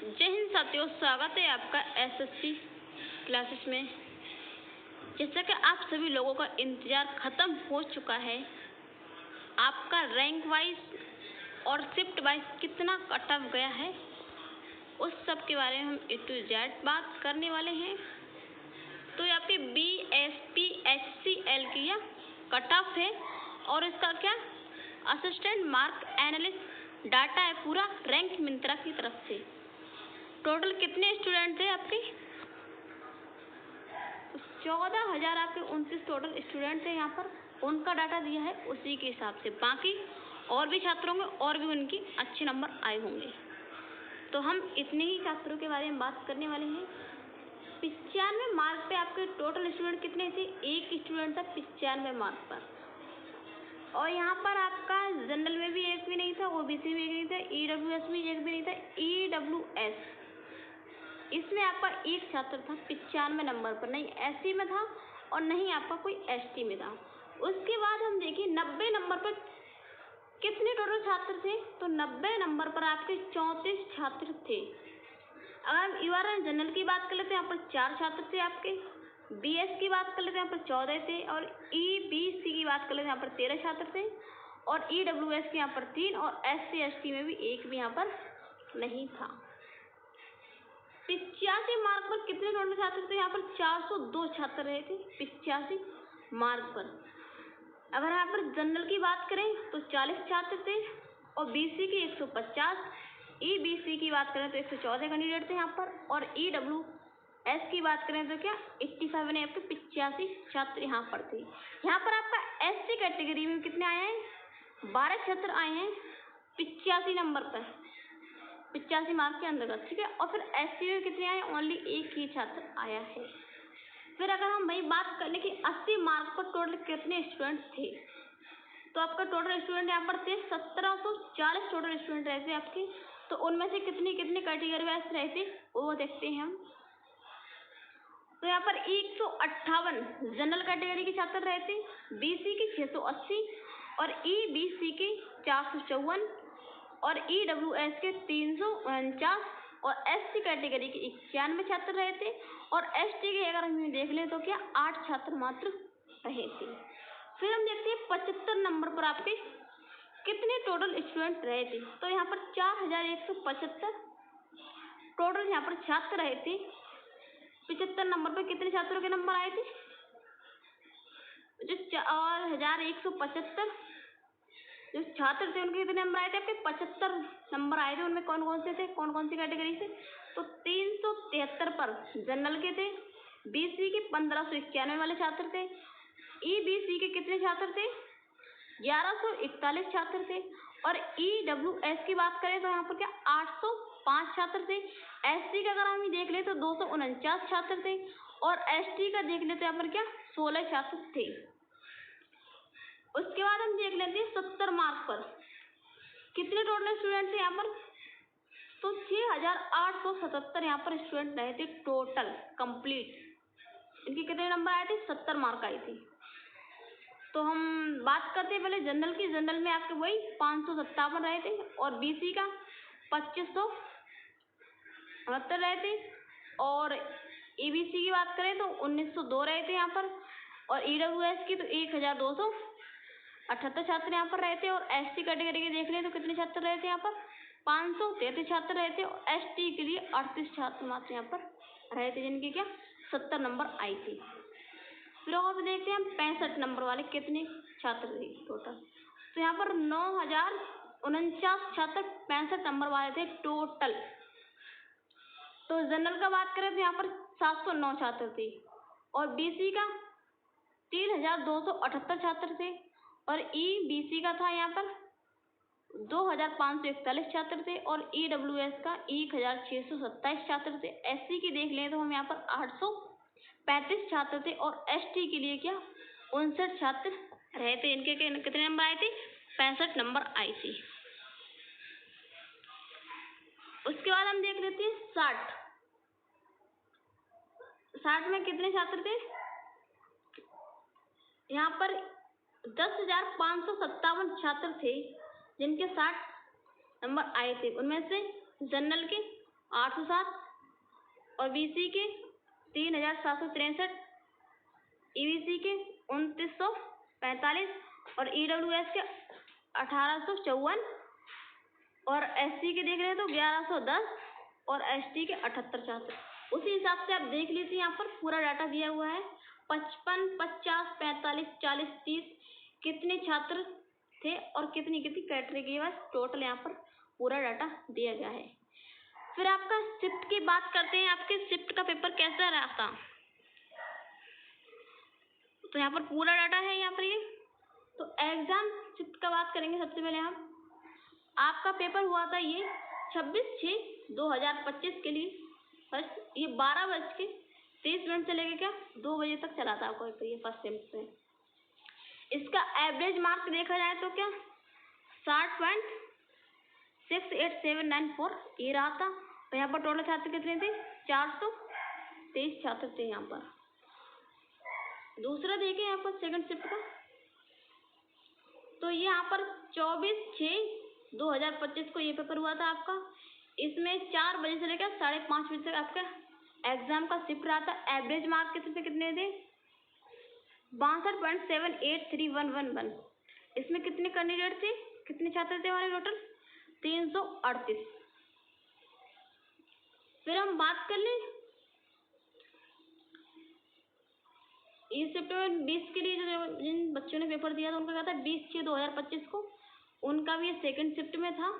जय हिंद साथियों, स्वागत है आपका एसएससी क्लासेस में। जैसा कि आप सभी लोगों का इंतजार खत्म हो चुका है, आपका रैंक वाइज और शिफ्ट वाइज कितना कट ऑफ गया है, उस सब के बारे में हम ए टू जेड बात करने वाले हैं। तो ये आपके BSP HCL की यह कट ऑफ है और इसका क्या असिस्टेंट मार्क एनालिस्ट डाटा है पूरा रैंक मिंत्रा की तरफ से। टोटल कितने स्टूडेंट थे आपके? 14,000 आपके 29 टोटल स्टूडेंट थे यहाँ पर। उनका डाटा दिया है उसी के हिसाब से। बाकी और भी छात्रों में और भी उनकी अच्छे नंबर आए होंगे। तो हम इतने ही छात्रों के बारे में बात करने वाले हैं। 95 मार्क पे आपके टोटल स्टूडेंट कितने थे? एक स्टूडेंट था 95 मार्क पर। और यहाँ पर आपका जनरल में भी एक भी नहीं था, OBC में एक नहीं था, EWS में एक भी नहीं था। EWS इसमें आपका एक छात्र था 95 नंबर पर, नहीं SC में था और नहीं आपका कोई ST में था। उसके बाद हम देखिए 90 नंबर पर कितने टोटल छात्र थे? तो 90 नंबर पर आपके 34 छात्र थे। अगर हम URL जनरल की बात कर लेते हैं, यहाँ पर 4 छात्र थे आपके। BS की बात कर लेते हैं, यहाँ पर 14 थे। और EBC की बात कर लेते हैं, यहाँ पर 13 छात्र थे। और EWS के यहाँ पर 3 और SC ST में भी एक भी यहाँ पर नहीं था। 85 मार्क पर कितने टोटल छात्र थे? यहाँ पर 402 छात्र रहे थे 85 मार्क पर। अगर यहाँ पर जनरल की बात करें तो 40 छात्र थे और BC के 150, EBC की बात करें तो 114 कैंडिडेट थे यहाँ पर। और EWS की बात करें तो क्या 87 है, आपके 85 छात्र यहाँ पर थे। यहाँ पर आपका SC कैटेगरी में कितने आए हैं? 12 छात्र आए हैं 85 नंबर पर, 85 मार्क के अंतर्गत, ठीक है। और फिर SC में कितने आए? ओनली एक ही छात्र आया है। फिर अगर हम वही बात कर लें कि 80 मार्क पर टोटल कितने स्टूडेंट थे, तो आपका टोटल स्टूडेंट यहाँ पर थे 1740 टोटल स्टूडेंट रहे थे आपके। तो उनमें से कितनी कितनी कैटेगरी वाइज रहे थे वो देखते हैं हम। तो यहाँ पर 158 जनरल कैटेगरी के छात्र रहे थे, BC के 680 और EBC के 454 और EWS के 349 और SC कैटेगरी के 91 छात्र रहे थे। और ST के अगर हम देख लें तो क्या 8 छात्र मात्र रहे थे। फिर हम देखते हैं 75 नंबर पर आपके कितने टोटल स्टूडेंट रहे थे। तो यहाँ पर 4175 टोटल यहाँ पर छात्र रहे थे। 75 नंबर पर कितने छात्रों के नंबर आए थे? जो 4175 जो छात्र थे उनके कितने नंबर आए थे? आपके 75 नंबर आए थे। उनमें कौन कौन से थे, कौन कौन सी कैटेगरी से? तो 373 पर जनरल के थे, BC के 1591 वाले छात्र थे, EBC के कितने छात्र थे? 1141 छात्र थे। और EWS की बात करें तो यहाँ पर क्या 805 छात्र थे। SC का अगर हम देख ले तो 249 छात्र थे। और ST का देख ले तो यहाँ पर क्या 16 छात्र थे। उसके बाद हम देख लेते हैं 70 मार्क पर कितने टोटल स्टूडेंट थे यहाँ पर? तो 6877 यहाँ पर स्टूडेंट रहे थे टोटल कंप्लीट। इनके कितने नंबर आए थे? 70 मार्क आए थे। तो हम बात करते हैं पहले जनरल की। जनरल में आपके वही 557 रहे थे और BC का 2569 रहे थे। और EBC की बात करें तो 1902 रहे थे यहाँ पर। और EWS की तो 1278 छात्र यहाँ पर रहे थे। और ST कैटेगरी के देख लें तो कितने छात्र रहे थे यहाँ पर? 533 छात्र रहे थे। और ST के लिए 38 छात्र मात्र यहाँ पर रहे थे, जिनके क्या 70 नंबर आई थी। फिर और देखते हैं हम 65 नंबर वाले कितने छात्र थे टोटल। तो यहाँ पर 9049 छात्र 65 नंबर वाले थे टोटल। तो जनरल का बात करें तो यहाँ पर 709 छात्र थे और BC का 3278 छात्र थे। और EBC का था यहाँ पर 2541 छात्र थे। और EWS का 1627 छात्र थे। SC की देख लें तो हम यहाँ पर 835 छात्र थे। और ST के लिए क्या 59 छात्र रहे थे। इनके कितने नंबर आए थे? 65 नंबर आए थे। उसके बाद हम देख लेते हैं 60 में कितने छात्र थे? यहाँ पर 10,557 छात्र थे, जिनके 60 नंबर आए थे। उनमें से जनरल के 807 और BC के 3763, EBC के 2945 और EWS के 1854 और SC के देख रहे हैं तो 1110 और ST के 78 छात्र। उसी हिसाब से आप देख लीजिए, यहाँ पर पूरा डाटा दिया हुआ है। 55, 50, 45, 40, 30 कितने छात्र थे और कितनी कितनी कैटेगरी के बाद टोटल यहाँ पर पूरा डाटा दिया गया है। फिर आपका शिफ्ट की बात करते हैं, आपके शिफ्ट का पेपर कैसा रहा था। तो यहाँ पर पूरा डाटा है यहाँ पर ये। तो एग्जाम शिफ्ट का बात करेंगे सबसे पहले हम। आपका पेपर हुआ था ये 26/6/2025 के लिए फर्स्ट, ये 12:30 से लेकर क्या 2 बजे तक चला था आपका पेपर ये फर्स्ट शिफ्ट में। इसका एवरेज मार्क देखा जाए तो क्या 60.68794 ये रहा था। और यहाँ पर टोटल छात्र कितने थे 423 छात्र थे यहाँ पर। दूसरा देखें यहाँ पर सेकंड शिफ्ट का, तो ये यहाँ पर 24/6/2025 को ये पेपर हुआ था आपका। इसमें 4 बजे से लेकर 5:30 बजे तक आपका एग्जाम का शिफ्ट रहा था। एवरेज मार्क कितने थे 62.783111। इसमें कितने कैंडिडेट थे, कितने छात्र थे हमारे टोटल 338। फिर हम बात कर लें इस शिफ्ट में 20 के लिए जो जिन बच्चों ने पेपर दिया था उनका क्या था 20/6/2025 को, उनका भी सेकंड शिफ्ट में था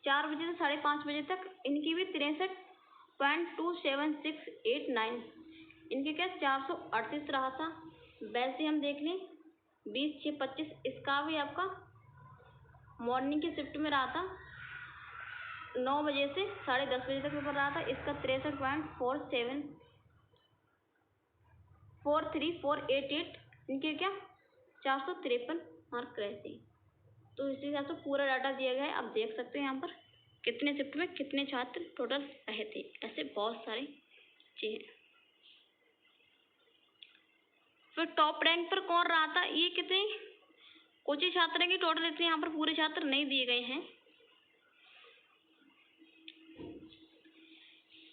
4 बजे से 5:30 बजे तक। इनकी भी 63.27689, इनके क्या 438 रहा था। वैसे हम देख लें 20/6/25 इसका भी आपका मॉर्निंग की शिफ्ट में रहा था, 9 बजे से 10:30 बजे तक पेपर रहा था। इसका 63.4343488, इनके क्या 453 मार्क रहे थे। तो इसी हिसाब से पूरा डाटा दिया गया है। आप देख सकते हैं यहाँ पर कितने शिफ्ट में कितने छात्र टोटल रहे थे। ऐसे बहुत सारे चीजें। फिर टॉप रैंक पर कौन रहा था, ये कितने कुछ ही छात्र की टोटल, इतने यहाँ पर पूरे छात्र नहीं दिए गए हैं।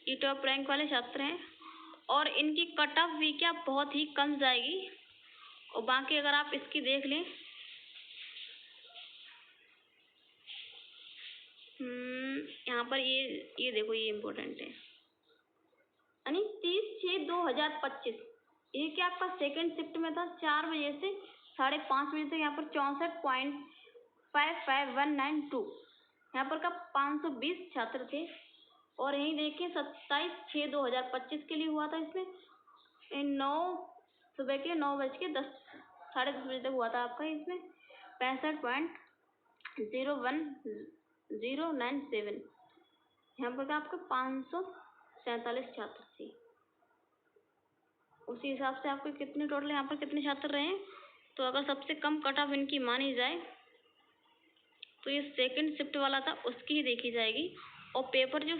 ये टॉप रैंक वाले छात्र हैं और इनकी कट ऑफ भी क्या बहुत ही कम जाएगी। और बाकी अगर आप इसकी देख लें यहाँ पर ये देखो ये इम्पोर्टेंट है, यानी 30/6/2025 ये क्या आपका सेकंड शिफ्ट में था 4 बजे से 5:30 बजे तक। यहाँ पर 64.55192 यहाँ पर का 520 छात्र थे। और यहीं देखिए 27/6/2025 के लिए हुआ था। इसमें सुबह के 9:10 10:30 बजे तक हुआ था आपका। इसमें 65.01097 यहाँ पर का आपका 547 छात्र थे। उसी हिसाब से आपके कितने टोटल यहाँ पर कितने छात्र रहे। तो अगर सबसे कम कट ऑफ इनकी मानी जाए तो ये सेकंड शिफ्ट वाला था उसकी ही देखी जाएगी। और पेपर जो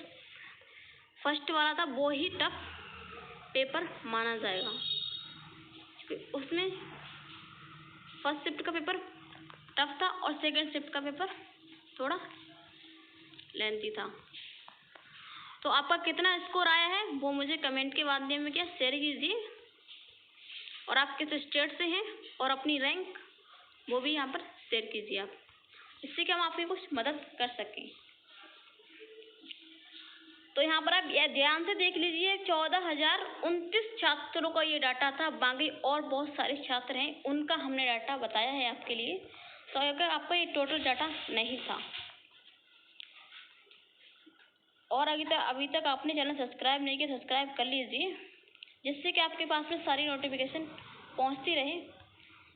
फर्स्ट वाला था वो ही टफ पेपर माना जाएगा। उसमें फर्स्ट शिफ्ट का पेपर टफ था और सेकंड शिफ्ट का पेपर थोड़ा लेंथी था। तो आपका कितना स्कोर आया है वो मुझे कमेंट के माध्यम में क्या शेयर कीजिए। और आप किस स्टेट से हैं और अपनी रैंक वो भी यहाँ पर शेयर कीजिए आप, इससे कि हम आपकी कुछ मदद कर सकें। तो यहाँ पर आप ध्यान से देख लीजिए 14,029 छात्रों का ये डाटा था। बाकी और बहुत सारे छात्र हैं उनका हमने डाटा बताया है आपके लिए। तो अगर आपका ये टोटल डाटा नहीं था और अभी तक आपने चैनल सब्सक्राइब नहीं किया, सब्सक्राइब कर लीजिए जिससे कि आपके पास में सारी नोटिफिकेशन पहुंचती रहे।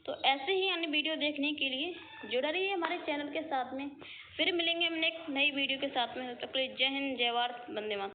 तो ऐसे ही अन्य वीडियो देखने के लिए जुड़ा रहिए हमारे चैनल के साथ में। फिर मिलेंगे हम एक नई वीडियो के साथ में। तब तक के लिए जय हिंद, जय भारत, वंदे मातरम।